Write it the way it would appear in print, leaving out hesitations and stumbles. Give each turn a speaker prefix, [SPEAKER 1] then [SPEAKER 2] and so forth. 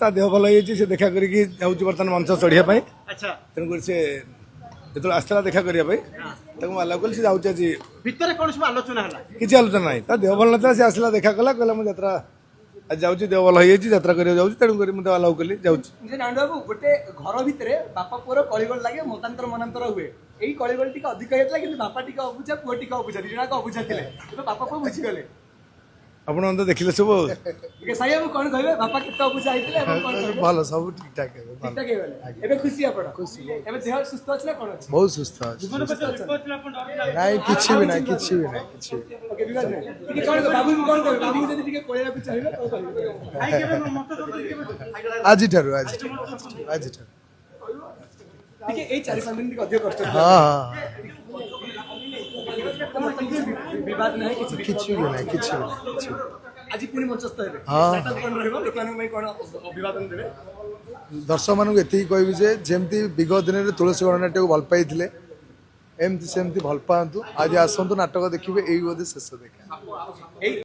[SPEAKER 1] ता देह भल हो देखा करके बर्तमान मंच चढ़िया
[SPEAKER 2] अच्छा
[SPEAKER 1] तेणुक से जो आसला देखा करने आलाउ कल आज
[SPEAKER 2] भितर कौन सब आलोचना है
[SPEAKER 1] किसी आलोचना ना ता देह भल ना आसला देखा कला कहला मुझे यात्रा आज जाऊँ देह भल हो यात्रा कर तेणुक मुझे आलाउ कली जाऊँ
[SPEAKER 3] नारायण बाबू गोटे घर भितर बापा पुअर कलिगोल लगे मतांतर मनांतर हुए यही कलिगोल टी अधिक होता कि बापा टी अबुझा पुआ टी अबुझा दिजा अबुझा थे बापा पुआ बुझीगले
[SPEAKER 1] आपण तो देखिले सब
[SPEAKER 3] साई बाबू कौन कहे बापा केते अबुझा होते
[SPEAKER 1] भल सब ठीक ठाक
[SPEAKER 3] ठीक ठाक एबे खुशी आपण खुशी एबे देह सुस्थ अछि ना कोन अछि
[SPEAKER 1] बहुत सुस्थ अछि नहीं किछि भी नहीं किछि भी नहीं किछि
[SPEAKER 3] ओके विवाद नहीं कौन बाबू कौन कहे बाबू जदी टिके कोळेरा पे चाहिबे तो कहिबे आई केबे मत
[SPEAKER 1] आज ठारू
[SPEAKER 3] टिके ए 4-5 दिन टिके अधिक कष्ट
[SPEAKER 1] हां
[SPEAKER 3] विवाद नहीं
[SPEAKER 1] किछि भी नहीं
[SPEAKER 3] आज पुणी मंचस्थ हेबे
[SPEAKER 1] हाँ।
[SPEAKER 3] कोन रहबो लोकन में कोन अभिवादन देबे
[SPEAKER 1] दर्शक मानक एति कहबी जे जेमती विगत दिन में तुलसी गणनाट्य को भल पाई एमती सेमती भल पातु आज आसतु नाटक देखिए यही बोधे शेष देखा